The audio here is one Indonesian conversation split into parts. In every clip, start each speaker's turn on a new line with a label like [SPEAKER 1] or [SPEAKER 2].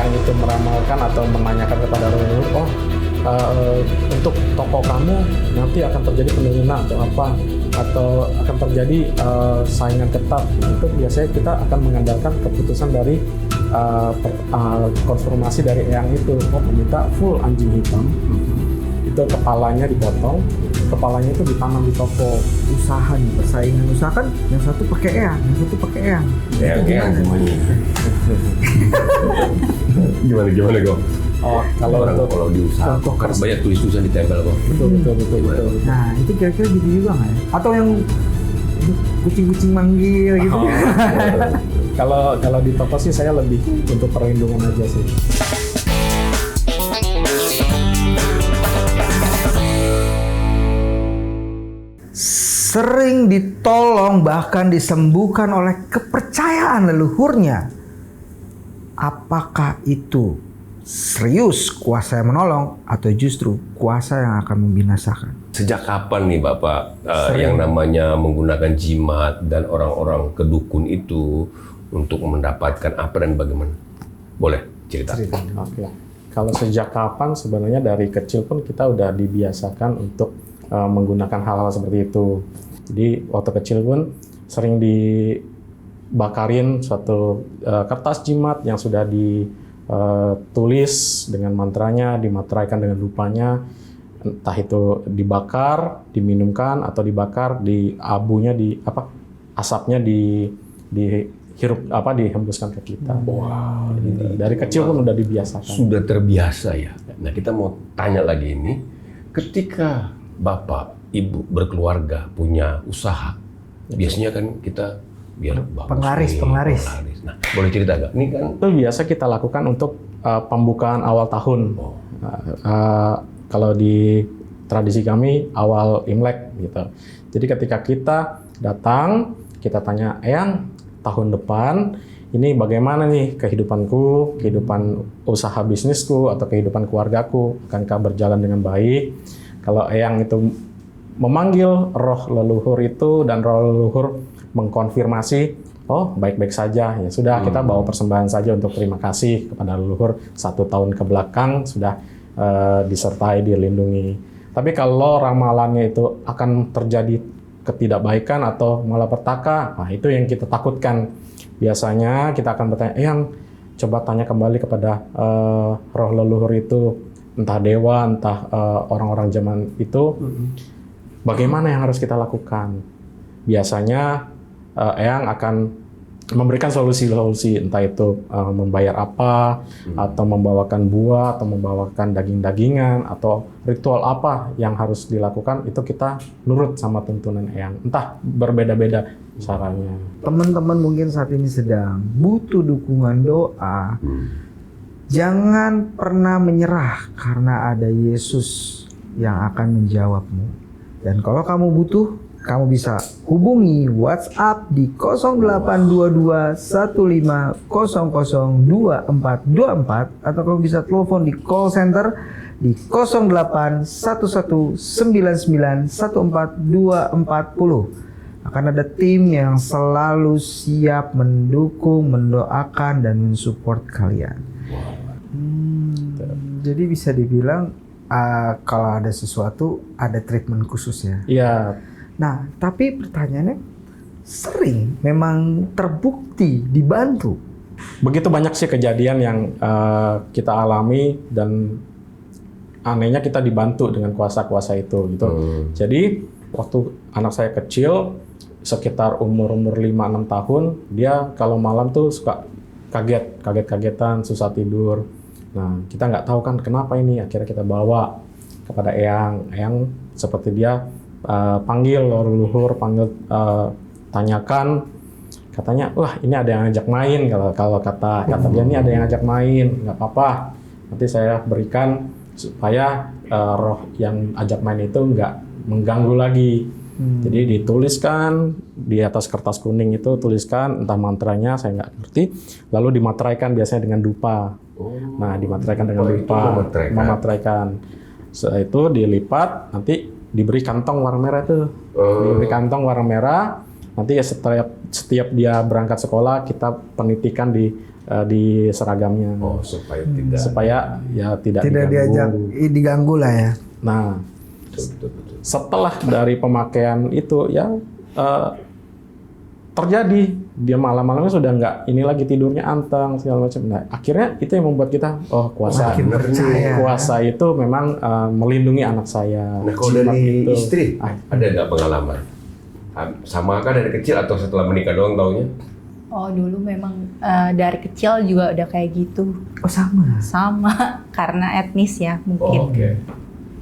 [SPEAKER 1] yang itu meramalkan atau menanyakan kepada roh leluhur, untuk toko kamu nanti akan terjadi penurunan atau apa, atau akan terjadi saingan ketat. Itu biasanya kita akan mengandalkan keputusan dari konfirmasi dari eyang itu. Meminta full anjing hitam, itu kepalanya dipotong, kepalanya itu ditanam di toko.
[SPEAKER 2] Usaha nih, persaingan usaha kan yang satu pakai eyang, yang satu pakai eyang.
[SPEAKER 3] Eyang semuanya. Gimana kok?
[SPEAKER 1] Kalau
[SPEAKER 3] diusaha kok kan banyak tulis-tulisan ditempel kok.
[SPEAKER 1] Betul.
[SPEAKER 2] Nah, itu kira-kira gitu juga nggak ya? Atau yang kucing-kucing manggil gitu?
[SPEAKER 1] Kalau di toko sih saya lebih untuk perlindungan aja sih.
[SPEAKER 2] Sering ditolong bahkan disembuhkan oleh kepercayaan leluhurnya. Apakah itu serius kuasa yang menolong atau justru kuasa yang akan membinasakan?
[SPEAKER 3] Sejak kapan nih Bapak yang namanya menggunakan jimat dan orang-orang kedukun itu untuk mendapatkan apa dan bagaimana? Boleh cerita?
[SPEAKER 1] Oke. Kalau sejak kapan, sebenarnya dari kecil pun kita udah dibiasakan untuk menggunakan hal-hal seperti itu. Jadi waktu kecil pun sering dibakarin suatu kertas jimat yang sudah ditulis dengan mantranya, dimateraikan dengan rupanya, entah itu dibakar, diminumkan, atau dibakar, abunya asapnya dihirup dihembuskan ke kita.
[SPEAKER 3] Wow.
[SPEAKER 1] Dari kecil pun udah dibiasakan.
[SPEAKER 3] Sudah terbiasa ya. Nah, kita mau tanya lagi ini, ketika Bapak, Ibu berkeluarga, punya usaha, biasanya kan kita biar bagus
[SPEAKER 2] penglaris.
[SPEAKER 3] Nah, boleh cerita nggak? Ini kan
[SPEAKER 1] itu biasa kita lakukan untuk pembukaan awal tahun. Kalau di tradisi kami awal Imlek gitu. Jadi ketika kita datang, kita tanya, Eyang, tahun depan ini bagaimana nih kehidupanku, kehidupan usaha bisnisku atau kehidupan keluargaku, akankah berjalan dengan baik? Kalau Eyang itu memanggil roh leluhur itu dan roh leluhur mengkonfirmasi, oh baik-baik saja, ya sudah kita bawa persembahan saja untuk terima kasih kepada leluhur 1 tahun ke belakang sudah disertai, dilindungi. Tapi kalau ramalannya itu akan terjadi ketidakbaikan atau malapetaka, nah itu yang kita takutkan. Biasanya kita akan bertanya, Eyang, coba tanya kembali kepada roh leluhur itu, entah dewa, entah orang-orang zaman itu, bagaimana yang harus kita lakukan? Biasanya Eyang akan memberikan solusi-solusi, entah itu membayar apa, atau membawakan buah, atau membawakan daging-dagingan, atau ritual apa yang harus dilakukan, itu kita nurut sama tuntunan Eyang. Entah berbeda-beda caranya.
[SPEAKER 2] Teman-teman mungkin saat ini sedang butuh dukungan doa. Jangan pernah menyerah karena ada Yesus yang akan menjawabmu. Dan kalau kamu butuh, kamu bisa hubungi WhatsApp di 0822 15002424 atau kamu bisa telepon di call center di 0811991440. Akan ada tim yang selalu siap mendukung, mendoakan, dan mensupport kalian. Jadi bisa dibilang kalau ada sesuatu ada treatment khusus ya.
[SPEAKER 1] Iya.
[SPEAKER 2] Nah, tapi pertanyaannya sering memang terbukti dibantu.
[SPEAKER 1] Begitu banyak sih kejadian yang kita alami dan anehnya kita dibantu dengan kuasa-kuasa itu gitu. Jadi waktu anak saya kecil sekitar umur 5-6 tahun, dia kalau malam tuh suka kaget-kagetan, susah tidur. Nah, kita nggak tahu kan kenapa ini, akhirnya kita bawa kepada Eyang seperti dia panggil leluhur, tanyakan, katanya, wah ini ada yang ajak main, kalau kata dia ini ada yang ajak main, nggak apa-apa, nanti saya berikan supaya roh yang ajak main itu nggak mengganggu lagi. Jadi dituliskan di atas kertas kuning itu, tuliskan entah mantranya saya nggak ngerti, lalu dimateraikan biasanya dengan dupa. Nah, dimateraikan dengan dupa, memateraikan. Setelah itu dilipat, nanti diberi kantong warna merah tuh. Diberi kantong warna merah, nanti ya setiap dia berangkat sekolah kita penitikan di di seragamnya.
[SPEAKER 3] Oh, supaya tidak.
[SPEAKER 1] Supaya ya tidak
[SPEAKER 2] diajak diganggu lah ya.
[SPEAKER 1] Nah,
[SPEAKER 3] Betul.
[SPEAKER 1] setelah dari pemakaian itu ya terjadi dia malam-malamnya sudah nggak ini lagi tidurnya anteng segala macam. Nah, akhirnya itu yang membuat kita kuasa
[SPEAKER 2] Makin percaya.
[SPEAKER 1] kuasa itu memang melindungi anak saya.
[SPEAKER 3] Nah, kalau
[SPEAKER 1] Jimat
[SPEAKER 3] dari
[SPEAKER 1] itu.
[SPEAKER 3] istri, ada nggak pengalaman? Sama kah dari kecil atau setelah menikah doang taunya?
[SPEAKER 4] Oh, dulu memang dari kecil juga udah kayak gitu.
[SPEAKER 2] Oh sama.
[SPEAKER 4] Sama, karena etnis ya mungkin.
[SPEAKER 3] Oke.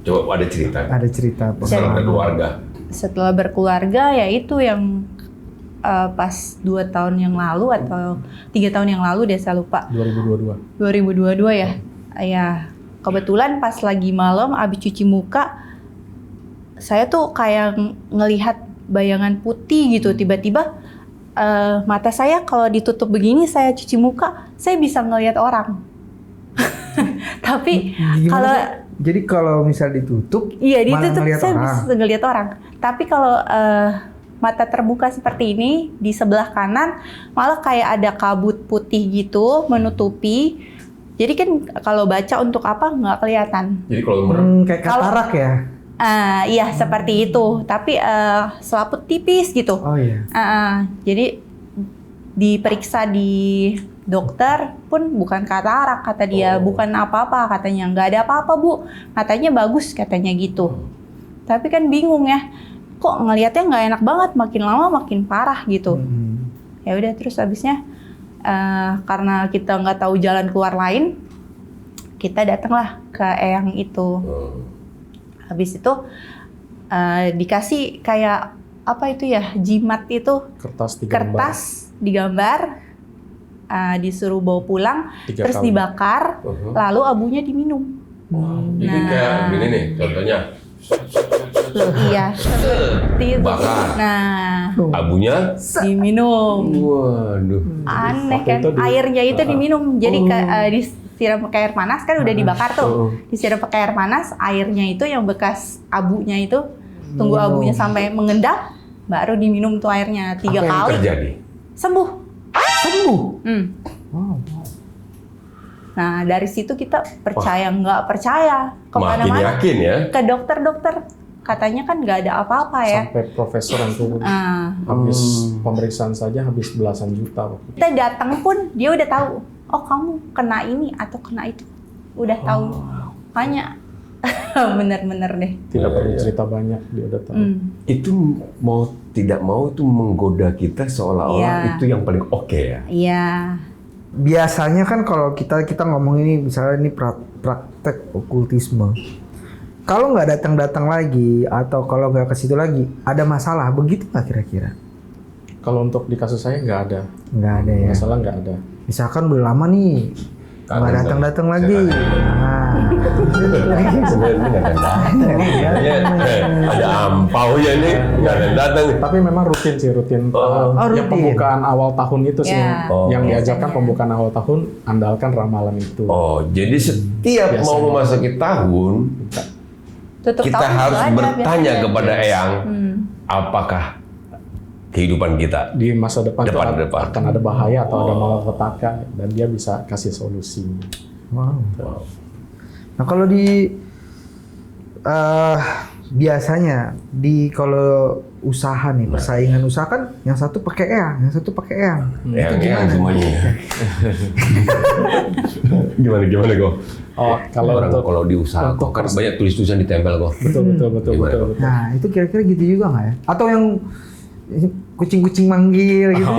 [SPEAKER 3] Coba ada cerita.
[SPEAKER 2] Ada cerita
[SPEAKER 3] Setelah berkeluarga.
[SPEAKER 4] Setelah berkeluarga ya itu yang pas 2 tahun yang lalu atau 3 tahun yang lalu deh, saya lupa.
[SPEAKER 1] 2022.
[SPEAKER 4] 2022 ya. Ya, kebetulan pas lagi malam abis cuci muka, saya tuh kayak ngelihat bayangan putih gitu. Tiba-tiba mata saya kalau ditutup begini, saya cuci muka, saya bisa ngelihat orang. Tapi
[SPEAKER 2] Gimana
[SPEAKER 4] kalau
[SPEAKER 2] sih? Jadi kalau misal ditutup,
[SPEAKER 4] iya
[SPEAKER 2] malah
[SPEAKER 4] ditutup
[SPEAKER 2] ngelihat
[SPEAKER 4] saya
[SPEAKER 2] orang.
[SPEAKER 4] bisa ngelihat orang. Tapi kalau mata terbuka seperti ini, di sebelah kanan malah kayak ada kabut putih gitu menutupi. Jadi kan kalau baca untuk apa nggak kelihatan.
[SPEAKER 3] Jadi kalau merem,
[SPEAKER 2] Kayak katarak ya.
[SPEAKER 4] Iya seperti itu. Tapi selaput tipis gitu.
[SPEAKER 2] Oh iya.
[SPEAKER 4] Jadi diperiksa di dokter pun bukan katarak, kata dia, bukan apa-apa katanya, nggak ada apa-apa Bu, katanya bagus katanya gitu. Tapi kan bingung ya, kok ngelihatnya nggak enak banget, makin lama makin parah gitu. Ya udah terus habisnya karena kita nggak tahu jalan keluar lain, kita datanglah ke eyang itu. Habis itu dikasih kayak apa itu ya, jimat itu, kertas digambar, disuruh bawa pulang,
[SPEAKER 1] 3
[SPEAKER 4] terus
[SPEAKER 1] kali.
[SPEAKER 4] dibakar, lalu abunya diminum.
[SPEAKER 3] jadi kayak gini nih contohnya.
[SPEAKER 4] Iya, seperti itu.
[SPEAKER 3] Bakar.
[SPEAKER 4] Nah,
[SPEAKER 3] Abunya,
[SPEAKER 4] diminum.
[SPEAKER 3] waduh.
[SPEAKER 4] Aneh
[SPEAKER 1] Waktu
[SPEAKER 4] kan,
[SPEAKER 1] itu
[SPEAKER 4] airnya itu diminum. Jadi disiram pakai air panas kan udah dibakar tuh. Disiram pakai air panas, airnya itu yang bekas abunya itu, tunggu abunya sampai mengendap, baru diminum tuh airnya 3
[SPEAKER 3] Apa yang
[SPEAKER 4] kali.
[SPEAKER 3] terjadi?
[SPEAKER 4] Sembuh.
[SPEAKER 2] Wow.
[SPEAKER 4] Nah dari situ kita percaya nggak percaya
[SPEAKER 3] Makin
[SPEAKER 4] kemana-mana,
[SPEAKER 3] yakin ya.
[SPEAKER 4] ke dokter-dokter katanya kan nggak ada apa-apa ya.
[SPEAKER 1] Sampai profesor yang turun. Habis pemeriksaan saja habis belasan juta.
[SPEAKER 4] Kita datang pun dia udah tahu, oh kamu kena ini atau kena itu, udah tahu. Makanya bener-bener deh.
[SPEAKER 1] Tidak perlu cerita banyak, dia udah tahu.
[SPEAKER 3] Itu mau tidak mau itu menggoda kita seolah-olah
[SPEAKER 4] Iya.
[SPEAKER 3] itu yang paling oke ya.
[SPEAKER 4] Iya.
[SPEAKER 2] Biasanya kan kalau kita ngomong ini, misalnya ini praktek okultisme. Kalau nggak datang-datang lagi atau kalau nggak ke situ lagi, ada masalah begitu nggak kira-kira?
[SPEAKER 1] Kalau untuk di kasus saya nggak ada.
[SPEAKER 2] Nggak ada ya.
[SPEAKER 1] Masalah nggak ada.
[SPEAKER 2] Misalkan udah lama nih nggak datang-datang lagi.
[SPEAKER 3] Sebenarnya nggak datang. Ada ampau ya nih, nggak datang.
[SPEAKER 1] Tapi memang rutin sih, rutin.
[SPEAKER 2] rutin.
[SPEAKER 1] Yang pembukaan awal tahun itu sih
[SPEAKER 4] Ya.
[SPEAKER 1] yang
[SPEAKER 4] Biasanya.
[SPEAKER 1] diajarkan pembukaan awal tahun, andalkan ramalan itu.
[SPEAKER 3] Oh, jadi setiap
[SPEAKER 1] Biasanya.
[SPEAKER 3] mau memasuki tahun,
[SPEAKER 4] Tutup
[SPEAKER 3] kita
[SPEAKER 4] tahun
[SPEAKER 3] harus
[SPEAKER 4] juga ada
[SPEAKER 3] bertanya
[SPEAKER 4] biasanya.
[SPEAKER 3] kepada Eyang, apakah kehidupan kita
[SPEAKER 1] Di masa depan,
[SPEAKER 3] Depan.
[SPEAKER 1] akan ada bahaya atau ada malapetaka, dan dia bisa kasih solusi.
[SPEAKER 2] Wow.
[SPEAKER 3] Wow.
[SPEAKER 2] Nah kalau di biasanya di kalau usaha nih, persaingan usaha kan yang satu pakai yang satu pakai yang.
[SPEAKER 3] Eyang semuanya. Gimana kok?
[SPEAKER 1] Oh, kalau
[SPEAKER 3] Orang
[SPEAKER 1] untuk
[SPEAKER 3] kalau di usaha kok kan banyak tulis-tulisan ditempel kok.
[SPEAKER 1] betul.
[SPEAKER 3] Gimana?
[SPEAKER 2] Nah itu kira-kira gitu juga nggak ya? Atau yang kucing-kucing manggil gitu?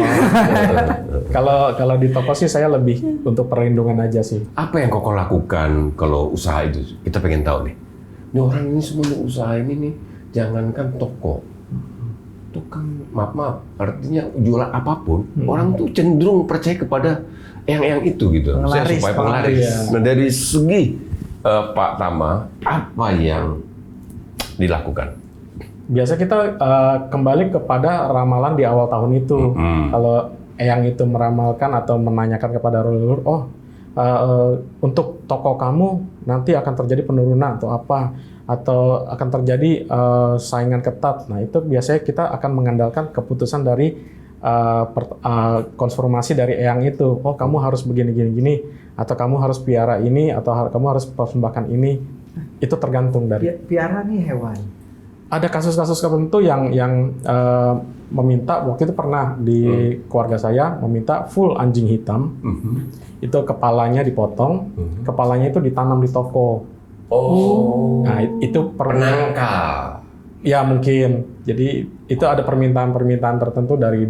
[SPEAKER 1] Kalau di toko sih saya lebih untuk perlindungan aja sih.
[SPEAKER 3] Apa yang Koko lakukan kalau usaha itu? Kita pengen tahu nih. Ini orang ini semuanya usaha ini nih, jangankan toko. Tukang, maaf, artinya jualan apapun, orang tuh cenderung percaya kepada yang itu gitu.
[SPEAKER 2] Penglaris,
[SPEAKER 3] Supaya penglaris.
[SPEAKER 1] iya.
[SPEAKER 3] Nah dari segi Pak Tama, apa yang dilakukan?
[SPEAKER 1] Biasa kita kembali kepada ramalan di awal tahun itu. Kalau Eyang itu meramalkan atau menanyakan kepada leluhur, untuk toko kamu nanti akan terjadi penurunan atau apa, atau akan terjadi saingan ketat. Nah itu biasanya kita akan mengandalkan keputusan dari konfirmasi dari eyang itu. Oh, kamu harus begini gini gini, atau kamu harus piara ini, atau kamu harus persembahkan ini. Itu tergantung dari.
[SPEAKER 2] Piara nih hewan.
[SPEAKER 1] Ada kasus-kasus tertentu yang meminta, waktu itu pernah di keluarga saya meminta full anjing hitam. Itu kepalanya dipotong, kepalanya itu ditanam di toko.
[SPEAKER 3] Oh.
[SPEAKER 1] Nah, itu
[SPEAKER 3] Penangkal.
[SPEAKER 1] Ya mungkin. Jadi itu ada permintaan tertentu dari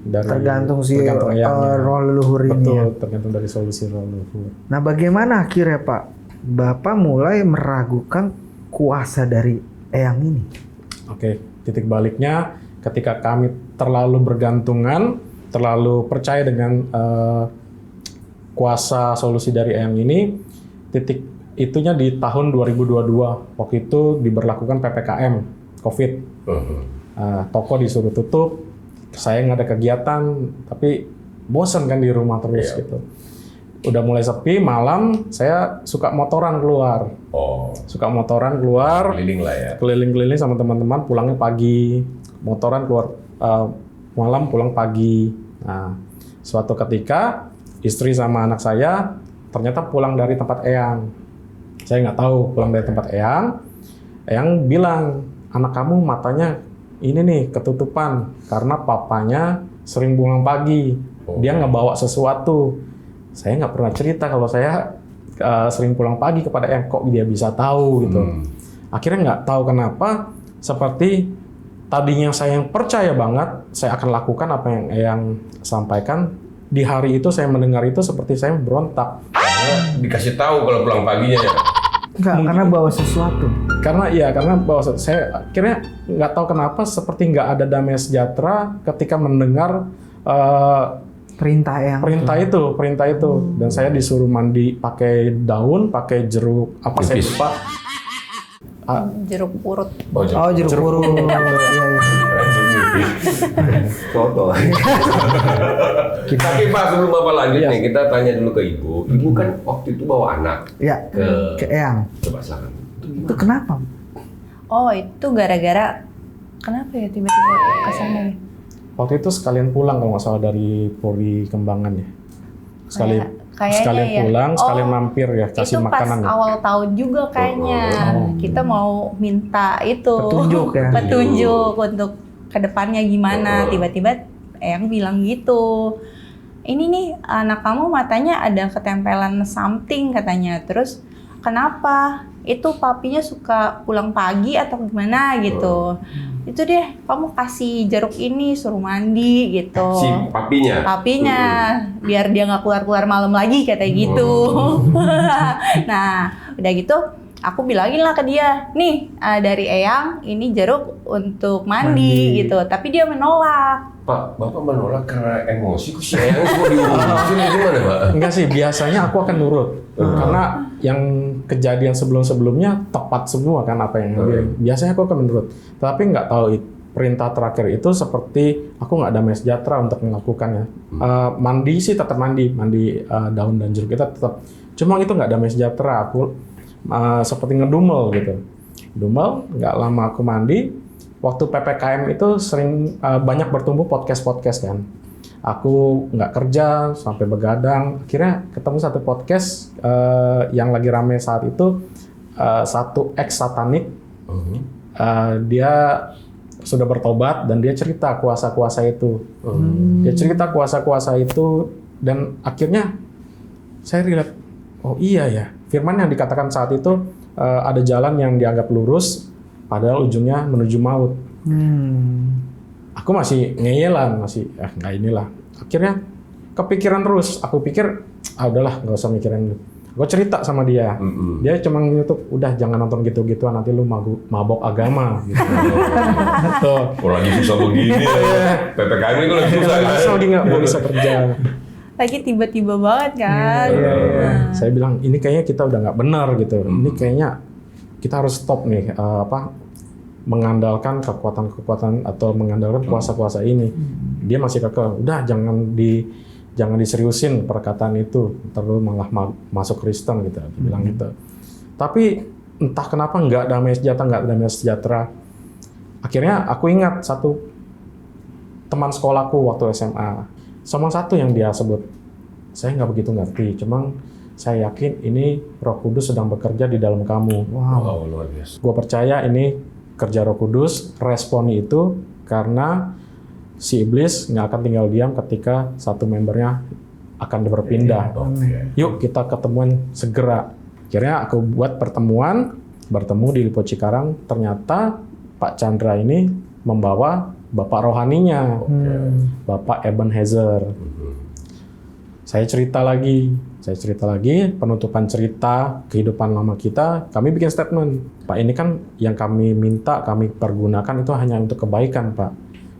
[SPEAKER 2] Tergantung si
[SPEAKER 1] eyangnya.
[SPEAKER 2] roh leluhur ini.
[SPEAKER 1] Betul,
[SPEAKER 2] Ya.
[SPEAKER 1] tergantung dari solusi roh leluhur.
[SPEAKER 2] Nah, bagaimana akhirnya Pak? Bapak mulai meragukan kuasa dari eyang ini.
[SPEAKER 1] Oke, titik baliknya ketika kami terlalu bergantungan, terlalu percaya dengan kuasa solusi dari eyang ini, titik itunya di tahun 2022. Waktu itu diberlakukan PPKM COVID. Toko disuruh tutup, saya nggak ada kegiatan, tapi bosan kan di rumah terus gitu. Udah mulai sepi, malam saya suka motoran keluar. Suka motoran keluar,
[SPEAKER 3] Keliling lah ya.
[SPEAKER 1] keliling-keliling sama teman-teman, pulangnya pagi. Motoran keluar malam, pulang pagi. Nah, suatu ketika istri sama anak saya ternyata pulang dari tempat eyang. Saya nggak tahu pulang dari tempat eyang. Eyang bilang, anak kamu matanya ini nih ketutupan karena papanya sering pulang pagi. Dia ngebawa sesuatu. Saya nggak pernah cerita kalau saya sering pulang pagi kepada eyang. Kok dia bisa tahu gitu. Akhirnya nggak tahu kenapa, seperti tadinya saya yang percaya banget, saya akan lakukan apa yang eyang sampaikan. Di hari itu saya mendengar itu seperti saya berontak.
[SPEAKER 3] Dikasih tahu kalau pulang paginya ya.
[SPEAKER 2] Enggak, karena bawa sesuatu.
[SPEAKER 1] Karena bahwa saya akhirnya nggak tahu kenapa seperti nggak ada damai sejahtera ketika mendengar
[SPEAKER 2] Perintah
[SPEAKER 1] perintah itu. Dan saya disuruh mandi pakai daun, pakai jeruk apa saya
[SPEAKER 3] Nipis.
[SPEAKER 1] lupa.
[SPEAKER 4] Jeruk purut.
[SPEAKER 2] Oh, jeruk purut. Iya, iya.
[SPEAKER 3] Foto. Tapi Pak, sebelum Bapak lanjut nih, kita tanya dulu ke Ibu. Ibu kan waktu itu bawa anak
[SPEAKER 2] Ya, ke eyang.
[SPEAKER 3] coba silakan.
[SPEAKER 2] Itu kenapa?
[SPEAKER 4] Oh, itu gara-gara kenapa ya tiba-tiba kesana ya?
[SPEAKER 1] Waktu itu sekalian pulang kalau nggak salah dari Polri Kembangan ya.
[SPEAKER 4] Kayaknya
[SPEAKER 1] Sekalian
[SPEAKER 4] ya.
[SPEAKER 1] pulang, sekalian
[SPEAKER 4] Oh,
[SPEAKER 1] mampir ya, kasih
[SPEAKER 4] itu
[SPEAKER 1] makanan.
[SPEAKER 4] pas awal tahun juga kayaknya. Kita mau minta itu
[SPEAKER 2] Petunjuk ya?
[SPEAKER 4] petunjuk untuk kedepannya gimana. Tiba-tiba Eyang bilang gitu. Ini nih anak kamu matanya ada ketempelan something katanya. Terus kenapa? Itu papinya suka pulang pagi atau gimana gitu. Itu deh, kamu kasih jeruk ini suruh mandi gitu.
[SPEAKER 3] Si papinya.
[SPEAKER 4] Papinya, biar dia nggak keluar-keluar malam lagi katanya gitu. Nah, udah gitu aku bilangin lah ke dia, nih dari Eyang ini jeruk untuk mandi gitu. Tapi dia menolak.
[SPEAKER 3] Pak, Bapak menolak karena emosi, kok si Eyang semua diurusin gimana Pak?
[SPEAKER 1] Enggak sih, biasanya aku akan nurut. Karena yang kejadian sebelum-sebelumnya tepat semua kan apa yang dia. Biasanya aku akan menurut. Tapi nggak tahu perintah terakhir itu seperti aku nggak damai sejahtera untuk melakukannya. Mandi sih tetap mandi daun dan jeruk kita tetap. Cuma itu nggak damai sejahtera. Aku seperti ngedumel gitu. Dumel, nggak lama aku mandi. Waktu PPKM itu sering banyak bertumbuh podcast kan. Aku nggak kerja sampai begadang. Akhirnya ketemu satu podcast yang lagi rame saat itu, satu ex satanik. Dia sudah bertobat dan dia cerita kuasa-kuasa itu. Dia cerita kuasa-kuasa itu dan akhirnya saya relate. Oh iya ya, firman yang dikatakan saat itu ada jalan yang dianggap lurus, padahal ujungnya menuju maut. Aku masih ngeyelan, nggak inilah. Akhirnya kepikiran terus. Aku pikir, udahlah nggak usah mikirin. Gue cerita sama dia. Dia cuma YouTube, udah jangan nonton gitu-gituan, nanti lu mabok agama. Gitu.
[SPEAKER 3] Oh lagi susah begini ya. PPKM itu lagi susah kan?
[SPEAKER 1] Lagi nggak bisa kerja.
[SPEAKER 4] Lagi tiba-tiba banget kan.
[SPEAKER 1] Saya bilang, ini kayaknya kita udah nggak benar gitu. Ini kayaknya kita harus stop nih, mengandalkan kekuatan-kekuatan atau mengandalkan kuasa-kuasa ini. Dia masih kekeh, udah jangan diseriusin perkataan itu, terus malah masuk Kristen gitu. Dia bilang gitu. Tapi entah kenapa nggak damai sejahtera. Akhirnya aku ingat satu teman sekolahku waktu SMA. Sama satu yang dia sebut, saya nggak begitu ngerti, cuma saya yakin ini Roh Kudus sedang bekerja di dalam kamu.
[SPEAKER 3] Wow, luar biasa.
[SPEAKER 1] Gue percaya ini kerja Roh Kudus, respon itu karena si iblis nggak akan tinggal diam ketika satu membernya akan berpindah.
[SPEAKER 3] Oke.
[SPEAKER 1] Yuk kita ketemuan segera. Akhirnya aku buat pertemuan, bertemu di Lipo Cikarang. Ternyata Pak Chandra ini membawa bapak rohaninya, Bapak Ebenezer. Saya cerita lagi, penutupan cerita kehidupan lama kita. Kami bikin statement, Pak, ini kan yang kami minta, kami pergunakan itu hanya untuk kebaikan, Pak,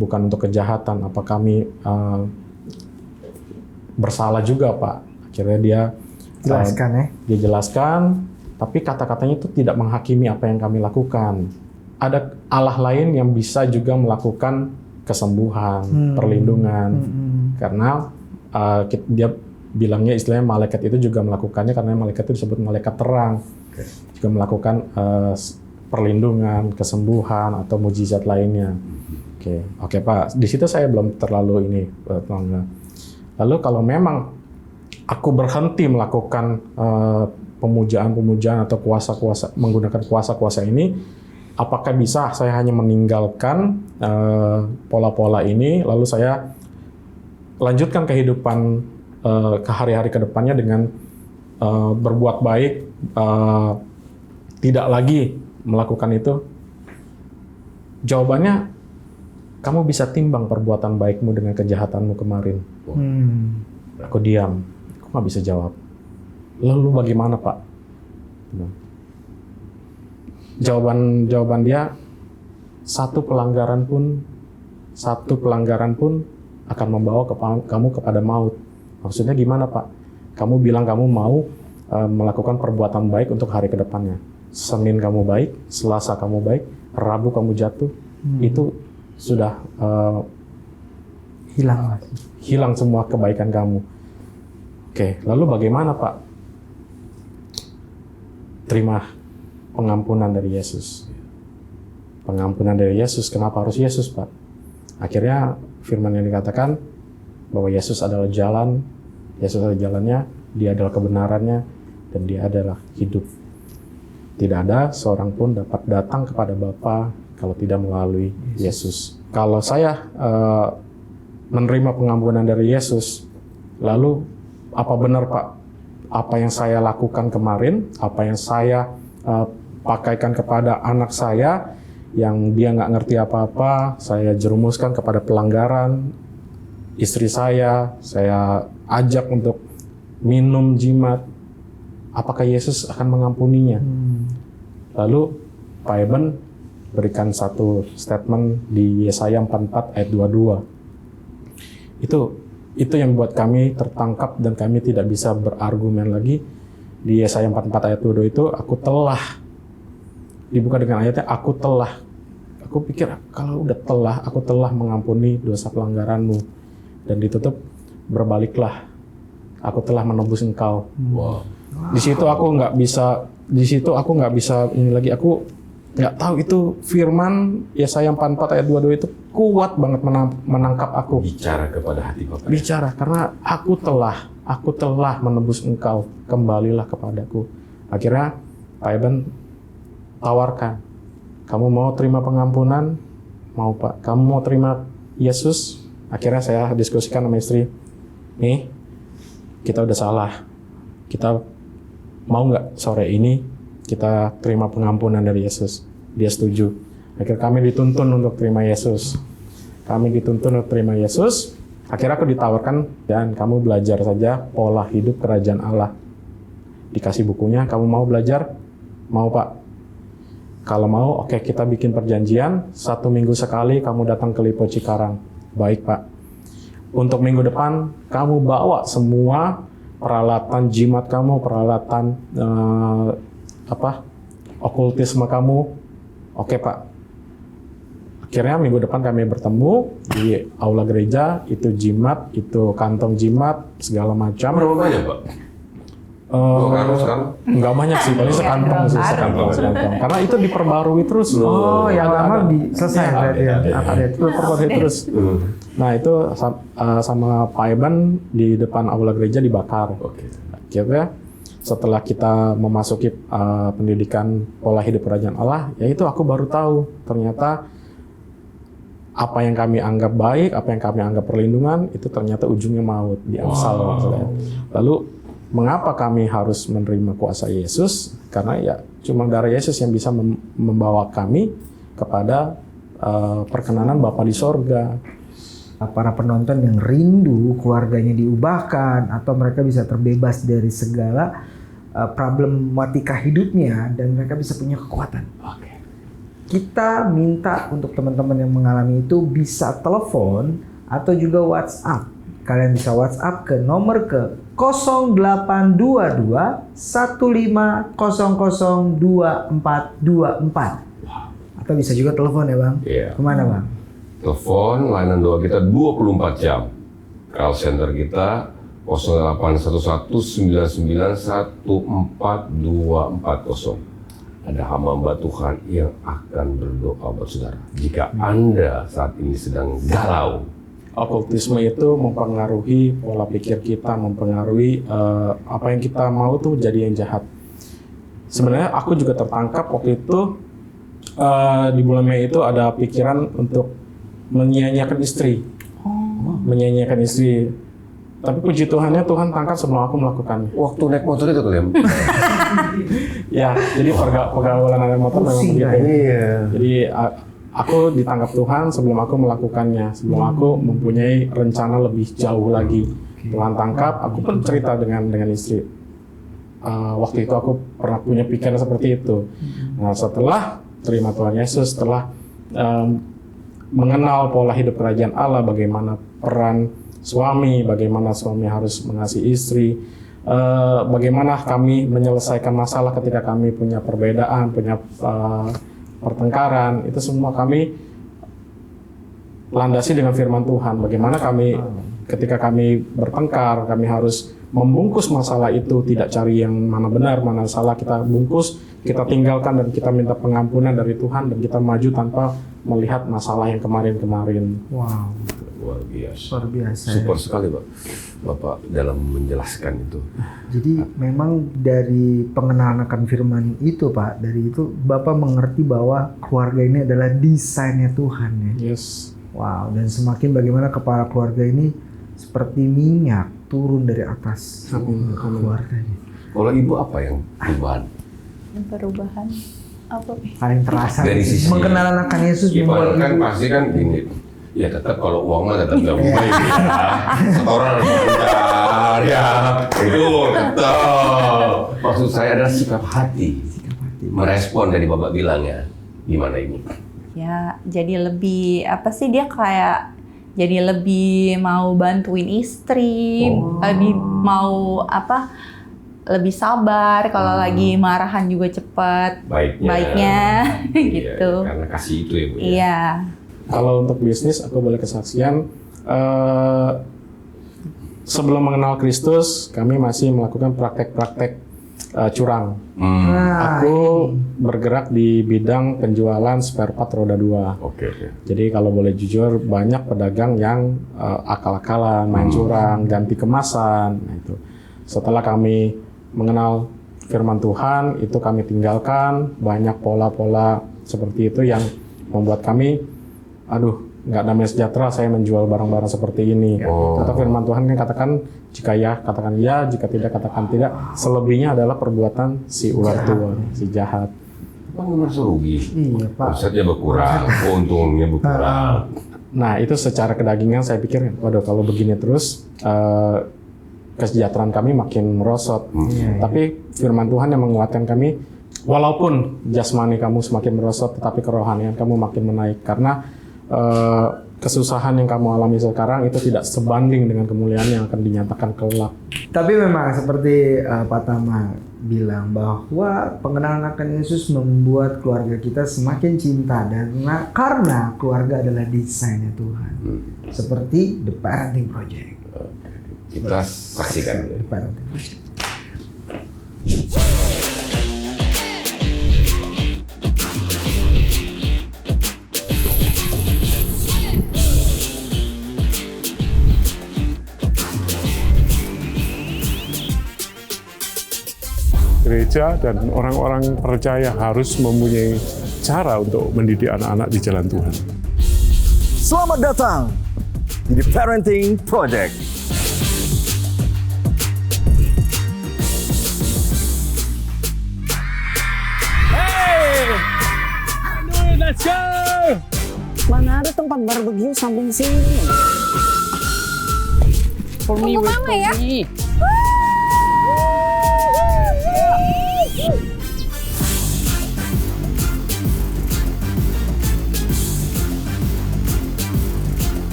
[SPEAKER 1] bukan untuk kejahatan. Apa kami bersalah juga, Pak? Akhirnya dia dia jelaskan, tapi kata-katanya itu tidak menghakimi apa yang kami lakukan. Ada Allah lain yang bisa juga melakukan kesembuhan, perlindungan, karena dia bilangnya istilahnya malaikat itu juga melakukannya karena malaikat itu disebut malaikat terang, juga melakukan perlindungan, kesembuhan atau mujizat lainnya. Oke Pak, di situ saya belum terlalu ini. Lalu kalau memang aku berhenti melakukan pemujaan atau kuasa-kuasa menggunakan kuasa-kuasa ini, apakah bisa saya hanya meninggalkan pola-pola ini lalu saya lanjutkan kehidupan ke hari-hari ke depannya dengan berbuat baik, tidak lagi melakukan itu? Jawabannya, kamu bisa timbang perbuatan baikmu dengan kejahatanmu kemarin. Aku diam, aku nggak bisa jawab. Lalu bagaimana, Pak? Jawaban dia, satu pelanggaran pun akan membawa kamu kepada maut. Maksudnya gimana, Pak? Kamu bilang kamu mau melakukan perbuatan baik untuk hari ke depannya. Senin kamu baik, Selasa kamu baik, Rabu kamu jatuh, itu sudah hilang semua kebaikan kamu. Oke, lalu bagaimana, Pak? Terima pengampunan dari Yesus. Pengampunan dari Yesus, kenapa harus Yesus, Pak? Akhirnya firman yang dikatakan bahwa Yesus adalah jalan, Yesus adalah jalannya, Dia adalah kebenarannya, dan Dia adalah hidup. Tidak ada seorang pun dapat datang kepada Bapa kalau tidak melalui Yesus. Kalau saya menerima pengampunan dari Yesus, lalu apa benar, Pak? Apa yang saya lakukan kemarin, apa yang saya pakaikan kepada anak saya, yang dia nggak ngerti apa-apa, saya jerumuskan kepada pelanggaran, istri saya ajak untuk minum jimat, apakah Yesus akan mengampuninya? Lalu Pak Eben berikan satu statement di Yesaya 44 ayat 22. Itu yang buat kami tertangkap dan kami tidak bisa berargumen lagi. Di Yesaya 44 ayat 22 itu, aku telah, dibuka dengan ayatnya, aku pikir kalau udah aku telah mengampuni dosa pelanggaranmu, dan ditutup, berbaliklah, aku telah menebus engkau.
[SPEAKER 3] Wow.
[SPEAKER 1] Di situ aku nggak bisa ini lagi, aku nggak tahu itu firman Yesaya 44 ayat 22 itu kuat banget menangkap aku.
[SPEAKER 3] Bicara kepada hati Bapak.
[SPEAKER 1] Bicara, karena aku telah menebus engkau, kembalilah kepadaku. Akhirnya Pak Eben tawarkan, kamu mau terima pengampunan? Mau, Pak. Kamu mau terima Yesus? Akhirnya saya diskusikan sama istri, nih, kita udah salah. Kita mau nggak sore ini kita terima pengampunan dari Yesus? Dia setuju. Akhirnya kami dituntun untuk terima Yesus. Akhirnya aku ditawarkan, dan kamu belajar saja pola hidup kerajaan Allah. Dikasih bukunya, kamu mau belajar? Mau, Pak. Kalau mau, oke, kita bikin perjanjian, 1 minggu sekali kamu datang ke Lipo Cikarang. Baik, Pak. Untuk minggu depan, kamu bawa semua peralatan jimat kamu, peralatan okultisme kamu. Oke, Pak. Akhirnya minggu depan kami bertemu di aula gereja, itu jimat, itu kantong jimat, segala macam.
[SPEAKER 3] Berapa banyak, Pak? Sekarang?
[SPEAKER 1] Nggak banyak sih, paling sekantong sih,
[SPEAKER 4] Sekantong.
[SPEAKER 1] sekantong. Karena itu diperbarui terus.
[SPEAKER 2] Oh, yang lama selesai berarti ya. Update.
[SPEAKER 1] Itu diperbarui terus. Nah itu sama Pak Eban di depan aula gereja dibakar.
[SPEAKER 3] Oke.
[SPEAKER 1] Akhirnya setelah kita memasuki pendidikan pola hidup kerajaan Allah, ya itu aku baru tahu ternyata apa yang kami anggap baik, apa yang kami anggap perlindungan, itu ternyata ujungnya maut, diangsal. Maksudnya. Lalu mengapa kami harus menerima kuasa Yesus? Karena ya cuma darah Yesus yang bisa membawa kami kepada perkenanan Bapa di sorga.
[SPEAKER 2] Para penonton yang rindu keluarganya diubahkan atau mereka bisa terbebas dari segala problematika hidupnya dan mereka bisa punya kekuatan. Kita minta untuk teman-teman yang mengalami itu bisa telepon atau juga WhatsApp. Kalian bisa WhatsApp ke nomor ke 0822 15002424 atau bisa juga telepon ya Bang.
[SPEAKER 3] Iya.
[SPEAKER 2] Kemana Bang?
[SPEAKER 3] Telepon layanan doa kita 24 jam. Call center kita 081199142440. Ada hamba Tuhan yang akan berdoa buat saudara. Jika Anda saat ini sedang galau,
[SPEAKER 1] Okultisme itu mempengaruhi pola pikir kita, mempengaruhi apa yang kita mau tuh jadi yang jahat. Sebenarnya aku juga tertangkap waktu itu di bulan Mei itu ada pikiran untuk menyia-nyiakan istri, menyia-nyiakan istri. Tapi puji Tuhannya Tuhan tangkap sebelum aku melakukannya.
[SPEAKER 3] waktu naik motor itu kali ya?
[SPEAKER 1] Ya, jadi pergaulan naik motor memang begitu.
[SPEAKER 3] Iya.
[SPEAKER 1] Jadi aku ditangkap Tuhan sebelum aku melakukannya, sebelum aku mempunyai rencana lebih jauh lagi. Tuhan tangkap, aku pun cerita dengan istri. Waktu itu aku pernah punya pikiran seperti itu. Nah, setelah terima Tuhan Yesus, setelah mengenal pola hidup kerajaan Allah, bagaimana peran suami, bagaimana suami harus mengasihi istri, bagaimana kami menyelesaikan masalah ketika kami punya perbedaan, punya pertengkaran, itu semua kami landasi dengan firman Tuhan. Bagaimana kami ketika kami bertengkar, kami harus membungkus masalah itu, tidak cari yang mana benar, mana salah, kita bungkus, kita tinggalkan dan kita minta pengampunan dari Tuhan dan kita maju tanpa melihat masalah yang kemarin-kemarin.
[SPEAKER 2] Wow,
[SPEAKER 3] Luar biasa.
[SPEAKER 2] luar biasa.
[SPEAKER 3] Super sekali Bapak dalam menjelaskan itu.
[SPEAKER 2] Jadi memang dari pengenalan akan firman itu Pak, dari itu Bapak mengerti bahwa keluarga ini adalah desainnya Tuhan ya.
[SPEAKER 1] Yes.
[SPEAKER 2] Wow, dan semakin bagaimana kepala keluarga ini seperti minyak turun dari atas keluarganya.
[SPEAKER 3] Kalau ibu apa yang
[SPEAKER 4] Perubahan apa?
[SPEAKER 2] Paling terasa
[SPEAKER 3] Dari sisi-
[SPEAKER 2] mengenal akan Yesus membuat
[SPEAKER 3] kan
[SPEAKER 2] ibu.
[SPEAKER 3] pasti kan gini. Ya tetap kalau uang mah tetap nggak baik ya. Setoran harus lancar ya. Itu tetap. Maksud saya adalah sikap hati. Merespon dari Bapak bilang ya. Gimana Ibu?
[SPEAKER 4] Ya, jadi lebih apa sih dia kayak jadi lebih mau bantuin istri, lebih mau apa? Lebih sabar kalau lagi marahan juga cepet baiknya gitu.
[SPEAKER 3] Iya, karena kasih itu ya Bu. Ya?
[SPEAKER 4] Iya.
[SPEAKER 1] Kalau untuk bisnis, aku boleh kesaksian. Sebelum mengenal Kristus, kami masih melakukan praktek-praktek curang.
[SPEAKER 2] Nah,
[SPEAKER 1] Aku bergerak di bidang penjualan spare part roda 2.
[SPEAKER 3] Oke.
[SPEAKER 1] Jadi kalau boleh jujur, banyak pedagang yang akal-akalan, main curang, ganti kemasan. Nah, itu. Setelah kami mengenal firman Tuhan, itu kami tinggalkan. Banyak pola-pola seperti itu yang membuat kami, aduh, nggak damai sejahtera saya menjual barang-barang seperti ini. Kata firman Tuhan kan katakan, jika ya, katakan ya, jika tidak, katakan tidak. Selebihnya adalah perbuatan si ular tua, si jahat.
[SPEAKER 3] Bang merasa rugi.
[SPEAKER 2] Iya Pak.
[SPEAKER 3] Omsetnya berkurang, keuntungannya berkurang.
[SPEAKER 1] Nah, itu secara kedagingan saya pikir, waduh kalau begini terus, kesejahteraan kami makin merosot. Tapi firman Tuhan yang menguatkan kami, walaupun jasmani kamu semakin merosot, tetapi kerohanian kamu makin menaik. Karena kesusahan yang kamu alami sekarang itu tidak sebanding dengan kemuliaan yang akan dinyatakan kelak.
[SPEAKER 2] Tapi memang seperti Pak Tama bilang bahwa pengenalan akan Yesus membuat keluarga kita semakin cinta dan karena keluarga adalah desainnya Tuhan. Seperti The Parenting Project.
[SPEAKER 3] Kita saksikan.
[SPEAKER 2] The Parenting Project.
[SPEAKER 5] Gereja dan orang-orang percaya harus mempunyai cara untuk mendidik anak-anak di jalan Tuhan.
[SPEAKER 6] Selamat datang di The Parenting Project.
[SPEAKER 5] Let's go!
[SPEAKER 7] Mana ada tempat barbeque samping sini? For me, wait for me.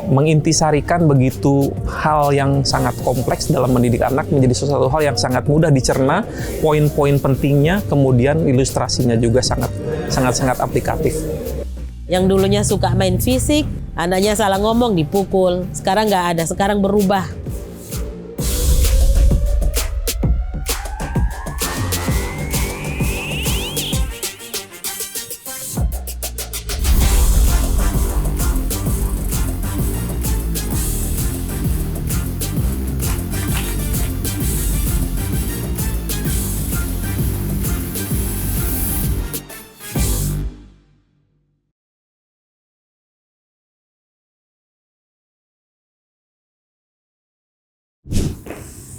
[SPEAKER 8] Mengintisarikan begitu hal yang sangat kompleks dalam mendidik anak menjadi sesuatu hal yang sangat mudah dicerna, poin-poin pentingnya, kemudian ilustrasinya juga sangat aplikatif.
[SPEAKER 7] Yang dulunya suka main fisik, anaknya salah ngomong dipukul. Sekarang nggak ada, sekarang berubah.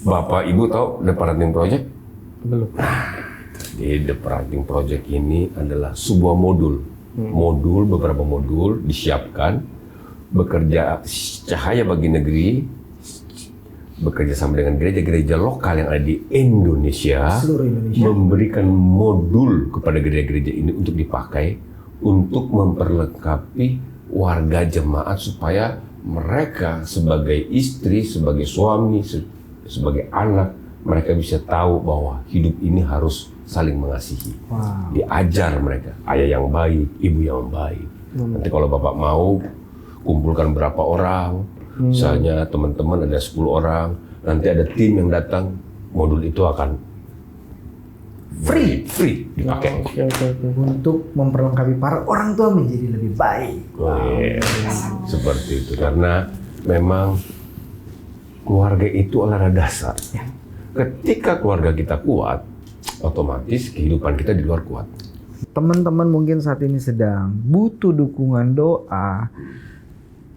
[SPEAKER 3] Bapak Ibu tahu The Parenting Project?
[SPEAKER 1] Belum.
[SPEAKER 3] Di The Parenting Project ini adalah sebuah modul. Beberapa modul disiapkan, bekerja cahaya bagi negeri, bekerja sama dengan gereja-gereja lokal yang ada di Indonesia,
[SPEAKER 2] Seluruh Indonesia.
[SPEAKER 3] memberikan modul kepada gereja-gereja ini untuk dipakai untuk memperlengkapi warga jemaat supaya mereka sebagai istri, sebagai suami, sebagai anak, mereka bisa tahu bahwa hidup ini harus saling mengasihi.
[SPEAKER 2] Wow.
[SPEAKER 3] Diajar mereka, ayah yang baik, ibu yang baik. Nanti kalau Bapak mau, kumpulkan berapa orang, misalnya teman-teman ada 10 orang, nanti ada tim yang datang, modul itu akan free dipakai.
[SPEAKER 2] Untuk memperlengkapi para orang tua menjadi lebih baik.
[SPEAKER 3] Seperti itu, karena memang keluarga itu adalah dasar. Ketika keluarga kita kuat, otomatis kehidupan kita di luar kuat.
[SPEAKER 2] Teman-teman mungkin saat ini sedang butuh dukungan doa.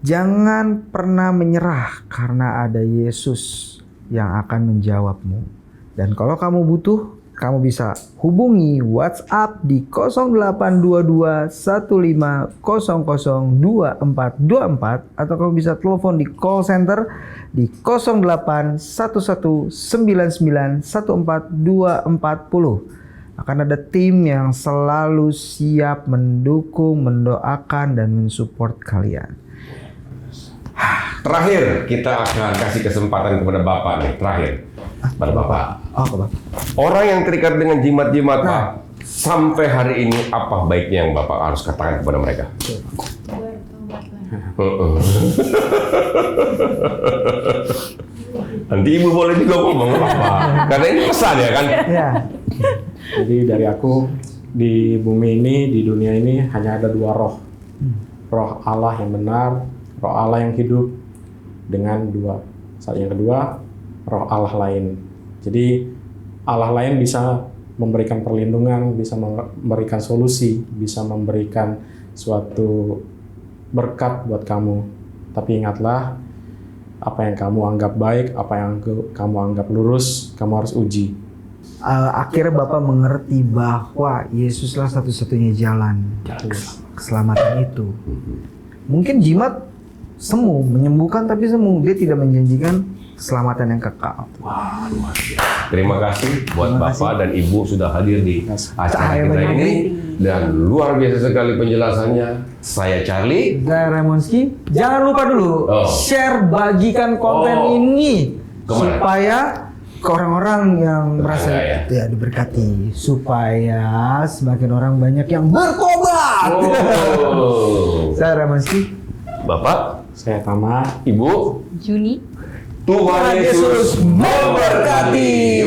[SPEAKER 2] Jangan pernah menyerah karena ada Yesus yang akan menjawabmu. Dan kalau kamu butuh, kamu bisa hubungi WhatsApp di 082215002424 atau kamu bisa telepon di call center di 0811991440. Akan ada tim yang selalu siap mendukung, mendoakan, dan mensupport kalian.
[SPEAKER 3] Terakhir, kita akan kasih kesempatan kepada Bapak nih, terakhir. Pada Bapak.
[SPEAKER 2] Oh, Bapak.
[SPEAKER 3] Orang yang terikat dengan jimat-jimat, Pak, sampai hari ini apa baiknya yang Bapak harus katakan kepada mereka? Nanti Ibu boleh juga ngomong apa? Karena ini pesan ya kan?
[SPEAKER 2] Ya.
[SPEAKER 1] Jadi dari aku, di bumi ini, di dunia ini hanya ada 2 roh. Roh Allah yang benar, roh Allah yang hidup, dengan 2. Yang kedua, roh Allah lain. Jadi Allah lain bisa memberikan perlindungan, bisa memberikan solusi, bisa memberikan suatu berkat buat kamu. Tapi ingatlah, apa yang kamu anggap baik, apa yang kamu anggap lurus, kamu harus uji.
[SPEAKER 2] Akhirnya Bapak mengerti bahwa Yesuslah satu-satunya jalan keselamatan itu. Mungkin jimat semu, menyembuhkan tapi semu, dia tidak menjanjikan keselamatan yang kekal.
[SPEAKER 3] Wah, luar biasa. Terima kasih buat Bapak dan Ibu sudah hadir di acara kita ini. Dan luar biasa sekali penjelasannya. Saya Charlie.
[SPEAKER 2] Dan Ramonski, jangan lupa dulu share, bagikan konten ini
[SPEAKER 3] Kemana?
[SPEAKER 2] supaya ke orang-orang yang merasa
[SPEAKER 3] ya?
[SPEAKER 2] diberkati, supaya semakin orang banyak yang bertobat.
[SPEAKER 3] Oh.
[SPEAKER 2] Saya Ramonski.
[SPEAKER 3] Bapak,
[SPEAKER 1] Saya Tama.
[SPEAKER 3] Ibu.
[SPEAKER 4] Juni.
[SPEAKER 3] Tuhan Yesus memberkati.